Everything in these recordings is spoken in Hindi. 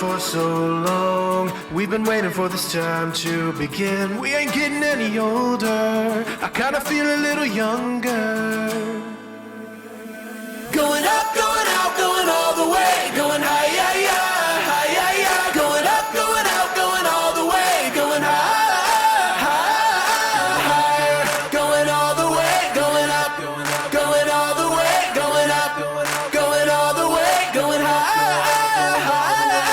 for so long. We've been waiting for this time to begin. We ain't getting any older. I kinda feel a little younger. Going up, going out, going all the way. Going high, yeah, yeah, high, yeah, yeah. Going up, going out, going all the way. Going high, high, higher. Going all the way, going up, going all the way. Going up, going all the way. Going high, higher.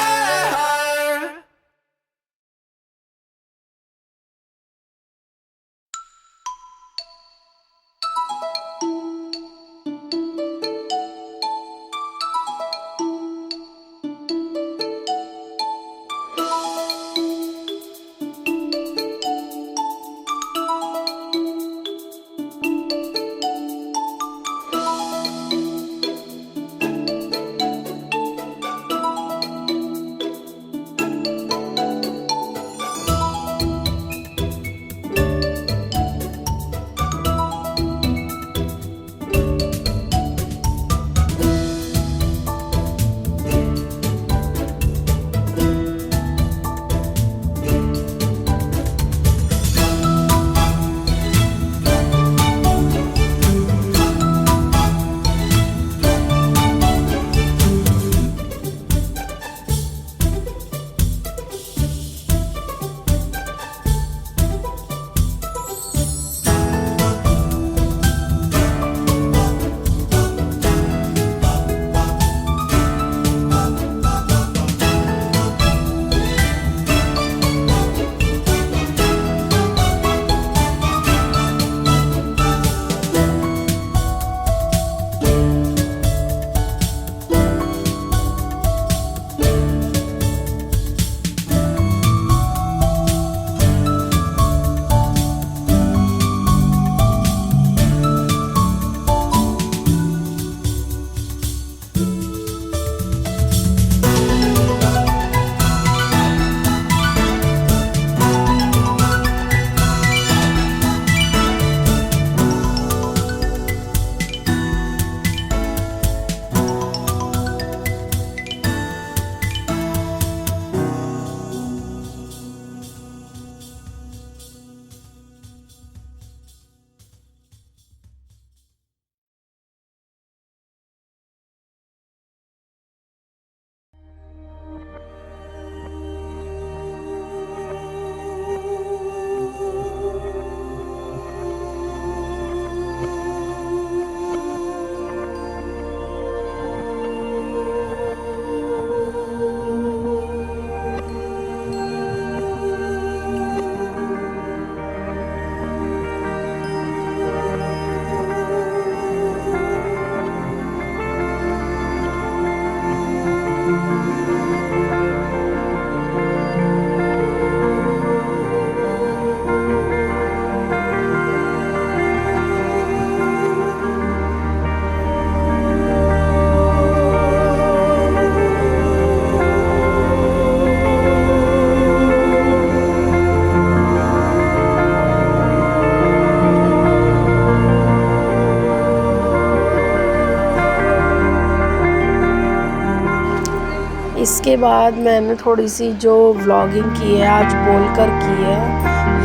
इसके बाद मैंने थोड़ी सी जो व्लॉगिंग की है आज बोलकर की है।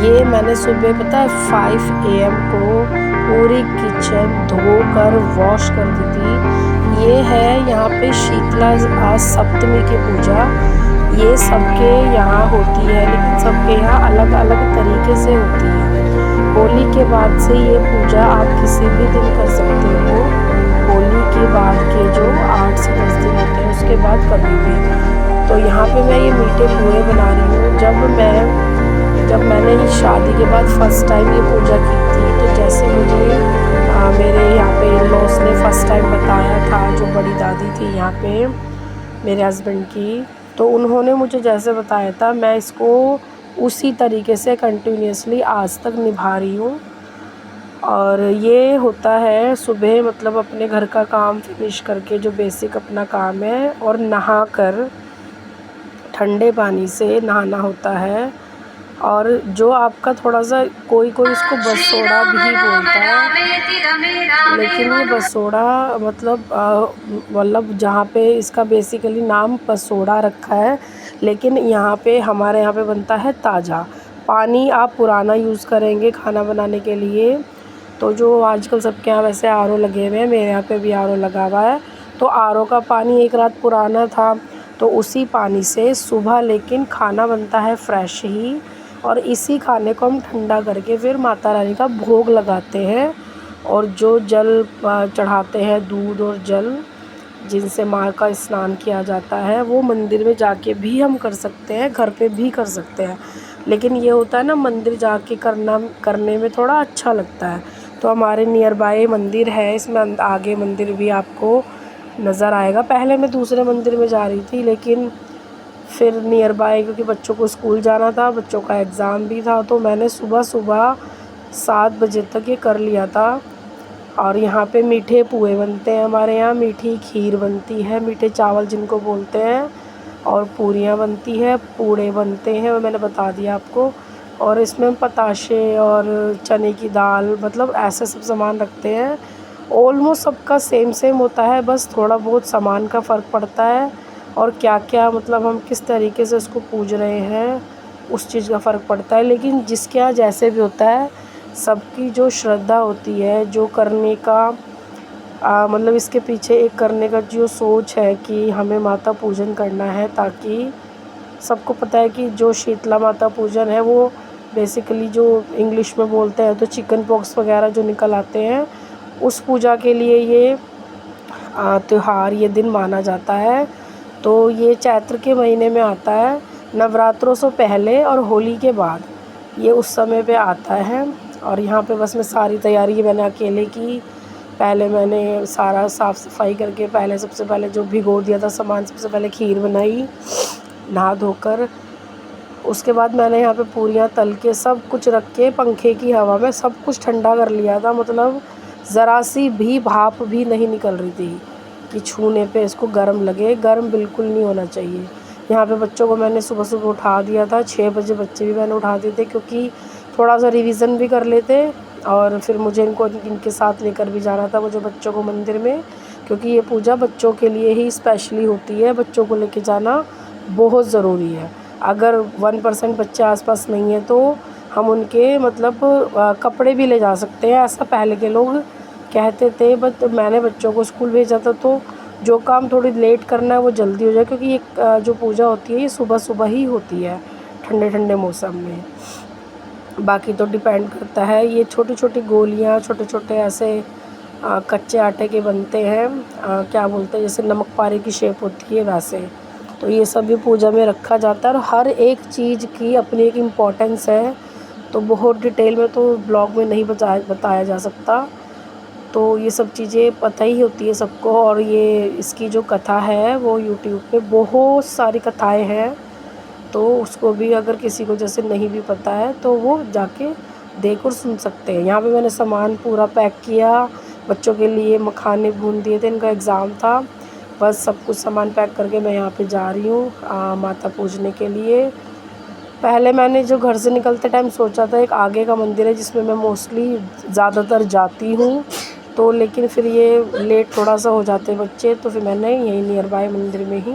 ये मैंने सुबह पता है 5 AM को पूरी किचन धोकर वॉश कर दी थी। ये है यहाँ पे शीतला सप्तमी की पूजा। ये सबके यहाँ होती है लेकिन सबके यहाँ अलग अलग तरीके से होती है। होली के बाद से ये पूजा आप किसी भी दिन कर सकते हो। होली के बाद के जो 8 से 10 दिन होते हैं उसके बाद कभी भी। तो यहाँ पे मैं ये मीठे पूरे बना रही हूँ। जब मैंने शादी के बाद फर्स्ट टाइम ये पूजा की थी तो जैसे मुझे मेरे यहाँ पे इन-लॉज ने फर्स्ट टाइम बताया था, जो बड़ी दादी थी यहाँ पे मेरे हस्बैंड की, तो उन्होंने मुझे जैसे बताया था मैं इसको उसी तरीके से कंटिन्यूसली आज तक निभा रही हूँ। और ये होता है सुबह मतलब अपने घर का काम फिनिश करके जो बेसिक अपना काम है, और नहा कर ठंडे पानी से नहाना होता है। और जो आपका थोड़ा-सा कोई इसको बसोड़ा भी बोलता है, लेकिन ये बसोड़ा मतलब जहाँ पे इसका बेसिकली नाम बसोड़ा रखा है, लेकिन यहाँ पे हमारे यहाँ पे बनता है ताज़ा। पानी आप पुराना यूज़ करेंगे खाना बनाने के लिए, तो जो आजकल सबके यहाँ वैसे आरओ लगे हुए हैं, मेरे यहाँ पे भी आरओ लगा हुआ है, तो आरओ का पानी एक रात पुराना था, तो उसी पानी से सुबह लेकिन खाना बनता है फ्रेश ही, और इसी खाने को हम ठंडा करके फिर माता रानी का भोग लगाते हैं। और जो जल चढ़ाते हैं, दूध और जल जिनसे माँ का स्नान किया जाता है, वो मंदिर में जाके भी हम कर सकते हैं, घर पे भी कर सकते हैं, लेकिन ये होता है ना मंदिर जाके करने में थोड़ा अच्छा लगता है। तो हमारे नियर बाय मंदिर है, इसमें आगे मंदिर भी आपको नज़र आएगा। पहले मैं दूसरे मंदिर में जा रही थी, लेकिन फिर नियर बाय क्योंकि बच्चों को स्कूल जाना था, बच्चों का एग्ज़ाम भी था, तो मैंने सुबह 7 बजे तक ये कर लिया था। और यहाँ पे मीठे पुए बनते हैं, हमारे यहाँ मीठी खीर बनती है, मीठे चावल जिनको बोलते हैं, और पूरियाँ बनती है, पूड़े बनते हैं, वो मैंने बता दिया आपको। और इसमें पताशे और चने की दाल, मतलब ऐसे सब सामान रखते हैं। ऑलमोस्ट सबका सेम होता है, बस थोड़ा बहुत सामान का फ़र्क पड़ता है, और क्या मतलब हम किस तरीके से उसको पूज रहे हैं उस चीज़ का फ़र्क पड़ता है। लेकिन जिसके यहाँ जैसे भी होता है, सबकी जो श्रद्धा होती है, जो करने का मतलब इसके पीछे एक करने का जो सोच है कि हमें माता पूजन करना है, ताकि सबको पता है कि जो शीतला माता पूजन है वो बेसिकली जो इंग्लिश में बोलते हैं तो चिकन पॉक्स वगैरह जो निकल आते हैं, उस पूजा के लिए ये त्यौहार, ये दिन माना जाता है। तो ये चैत्र के महीने में आता है, नवरात्रों से पहले और होली के बाद ये उस समय पे आता है। और यहाँ पे बस मैं सारी तैयारी मैंने अकेले की। पहले मैंने सारा साफ़ सफाई करके पहले सबसे पहले जो भिगो दिया था सामान, सबसे पहले खीर बनाई नहा धोकर। उसके बाद मैंने यहाँ पे पूरियाँ तल के सब कुछ रख के पंखे की हवा में सब कुछ ठंडा कर लिया था, मतलब ज़रा सी भी भाप भी नहीं निकल रही थी कि छूने पे इसको गर्म लगे, गर्म बिल्कुल नहीं होना चाहिए। यहाँ पे बच्चों को मैंने सुबह उठा दिया था, 6 बजे बच्चे भी मैंने उठा दिए थे, क्योंकि थोड़ा सा रिवीज़न भी कर लेते, और फिर मुझे इनके साथ लेकर भी जाना था मुझे बच्चों को मंदिर में, क्योंकि ये पूजा बच्चों के लिए ही स्पेशली होती है। बच्चों को लेके जाना बहुत ज़रूरी है। अगर 1% बच्चे आसपास नहीं है तो हम उनके मतलब कपड़े भी ले जा सकते हैं, ऐसा पहले के लोग कहते थे। बट मैंने बच्चों को स्कूल भेजा था, तो जो काम थोड़ी लेट करना है वो जल्दी हो जाए, क्योंकि ये जो पूजा होती है ये सुबह ही होती है ठंडे मौसम में। बाकी तो डिपेंड करता है। ये छोटी गोलियाँ, छोटे ऐसे कच्चे आटे के बनते हैं, क्या बोलते हैं, जैसे नमक पारे की शेप होती है वैसे। तो ये सब भी पूजा में रखा जाता है, और हर एक चीज़ की अपनी एक इम्पोर्टेंस है, तो बहुत डिटेल में तो ब्लॉग में नहीं बताया जा सकता। तो ये सब चीज़ें पता ही होती है सबको। और ये इसकी जो कथा है वो यूट्यूब पे बहुत सारी कथाएं हैं, तो उसको भी अगर किसी को जैसे नहीं भी पता है तो वो जाके देख और सुन सकते हैं। यहाँ पे मैंने सामान पूरा पैक किया, बच्चों के लिए मखाने भून दिए थे, इनका एग्ज़ाम था, बस सब कुछ सामान पैक करके मैं यहाँ पे जा रही हूँ माता पूजने के लिए। पहले मैंने जो घर से निकलते टाइम सोचा था, एक आगे का मंदिर है जिसमें मैं मोस्टली ज़्यादातर जाती हूँ, तो लेकिन फिर ये लेट थोड़ा सा हो जाते बच्चे, तो फिर मैंने यहीं नियर बाय मंदिर में ही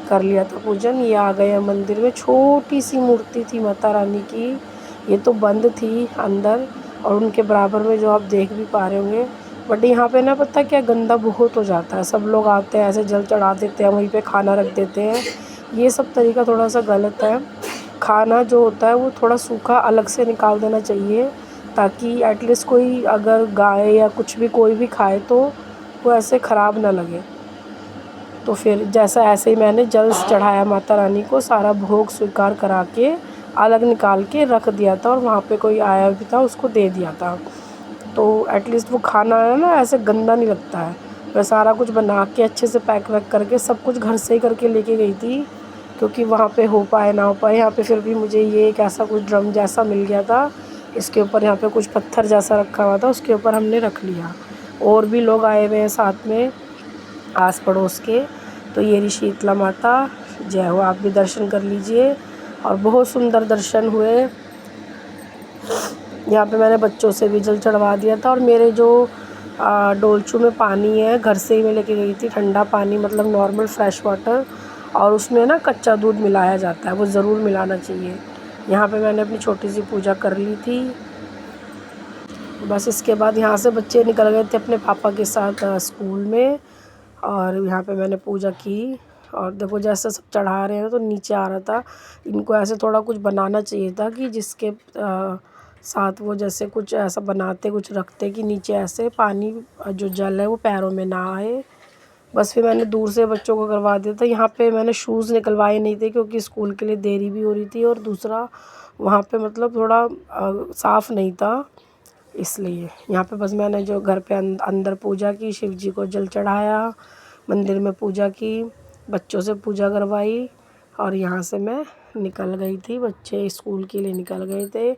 कर लिया था पूजन। ये आ गए मंदिर में, छोटी सी मूर्ति थी माता रानी की, ये तो बंद थी अंदर, और उनके बराबर में जो आप देख भी पा रहे होंगे। बट यहाँ पे ना पता क्या, गंदा बहुत हो जाता है, सब लोग आते हैं ऐसे जल चढ़ा देते हैं, वहीं पे खाना रख देते हैं। ये सब तरीका थोड़ा सा गलत है। खाना जो होता है वो थोड़ा सूखा अलग से निकाल देना चाहिए, ताकि एटलीस्ट कोई अगर गाय या कुछ भी कोई भी खाए तो वो ऐसे ख़राब ना लगे। तो फिर ऐसे ही मैंने जल चढ़ाया माता रानी को, सारा भोग स्वीकार करा के अलग निकाल के रख दिया था, और वहाँ पे कोई आया भी था उसको दे दिया था, तो एटलीस्ट वो खाना है ना ऐसे गंदा नहीं लगता है। मैं सारा कुछ बना के अच्छे से पैक वैक करके सब कुछ घर से ही करके लेके गई थी, क्योंकि वहाँ पे हो पाए ना हो पाए। यहाँ पे फिर भी मुझे ये एक ऐसा कुछ ड्रम जैसा मिल गया था, इसके ऊपर यहाँ पे कुछ पत्थर जैसा रखा हुआ था, उसके ऊपर हमने रख लिया। और भी लोग आए हुए हैं साथ में आस पड़ोस के। तो ये रही शीतला माता, जय हो, आप भी दर्शन कर लीजिए। और बहुत सुंदर दर्शन हुए। यहाँ पे मैंने बच्चों से भी जल चढ़वा दिया था। और मेरे जो डोलचू में पानी है घर से ही मैं लेके गई थी, ठंडा पानी मतलब नॉर्मल फ्रेश वाटर, और उसमें ना कच्चा दूध मिलाया जाता है, वो ज़रूर मिलाना चाहिए। यहाँ पे मैंने अपनी छोटी सी पूजा कर ली थी। बस इसके बाद यहाँ से बच्चे निकल गए थे अपने पापा के साथ स्कूल में, और यहाँ पे मैंने पूजा की। और देखो जैसे सब चढ़ा रहे हैं तो नीचे आ रहा था, इनको ऐसे थोड़ा कुछ बनाना चाहिए था कि जिसके साथ वो जैसे कुछ ऐसा बनाते, कुछ रखते कि नीचे ऐसे पानी जो जल है वो पैरों में ना आए। बस फिर मैंने दूर से बच्चों को करवा दिया था। यहाँ पे मैंने शूज़ निकलवाए नहीं थे क्योंकि स्कूल के लिए देरी भी हो रही थी, और दूसरा वहाँ पे मतलब थोड़ा साफ़ नहीं था, इसलिए यहाँ पे बस मैंने जो घर पे अंदर पूजा की, शिव जी को जल चढ़ाया, मंदिर में पूजा की, बच्चों से पूजा करवाई, और यहाँ से मैं निकल गई थी। बच्चे स्कूल के लिए निकल गए थे,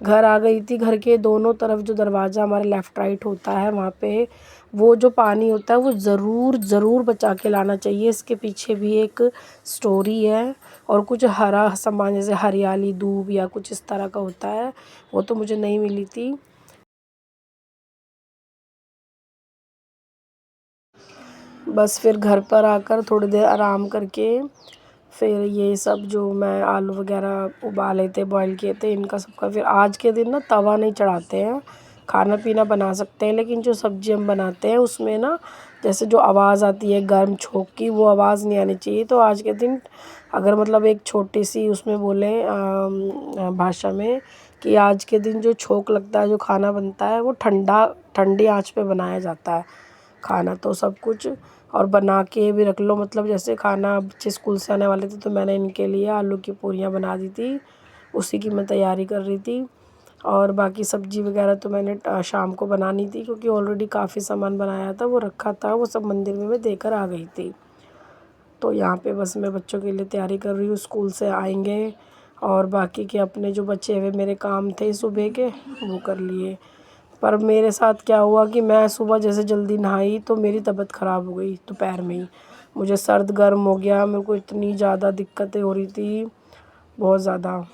घर आ गई थी। घर के दोनों तरफ जो दरवाज़ा हमारा लेफ़्ट राइट होता है वहाँ पे वो जो पानी होता है वो ज़रूर बचा के लाना चाहिए। इसके पीछे भी एक स्टोरी है, और कुछ हरा सामान जैसे हरियाली दूब या कुछ इस तरह का होता है, वो तो मुझे नहीं मिली थी। बस फिर घर पर आकर थोड़ी देर आराम करके फिर ये सब जो मैं आलू वगैरह उबाले थे, बॉईल किए थे, इनका सबका फिर आज के दिन ना तवा नहीं चढ़ाते हैं, खाना पीना बना सकते हैं, लेकिन जो सब्ज़ी हम बनाते हैं उसमें ना जैसे जो आवाज़ आती है गर्म छोंक की, वो आवाज़ नहीं आनी चाहिए। तो आज के दिन अगर मतलब एक छोटी सी उसमें बोले भाषा में कि आज के दिन जो छोंक लगता है, जो खाना बनता है, वो ठंडी आँच पे बनाया जाता है खाना। तो सब कुछ और बना के भी रख लो, मतलब जैसे खाना बच्चे स्कूल से आने वाले थे तो मैंने इनके लिए आलू की पूरियाँ बना दी थी, उसी की मैं तैयारी कर रही थी। और बाकी सब्ज़ी वगैरह तो मैंने शाम को बनानी थी क्योंकि ऑलरेडी काफ़ी सामान बनाया था, वो रखा था, वो सब मंदिर में मैं देकर आ गई थी। तो यहाँ पे बस मैं बच्चों के लिए तैयारी कर रही हूँ, स्कूल से आएंगे, और बाकी के अपने जो बचे हुए मेरे काम थे सुबह के वो कर लिए। पर मेरे साथ क्या हुआ कि मैं सुबह जैसे जल्दी नहाई तो मेरी तबीयत ख़राब हो गई दोपहर में ही, मुझे सर्द गर्म हो गया, मेरे को इतनी ज़्यादा दिक्कतें हो रही थी, बहुत ज़्यादा।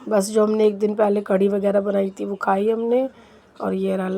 बस जो हमने एक दिन पहले कढ़ी वगैरह बनाई थी वो खाई हमने, और ये रहा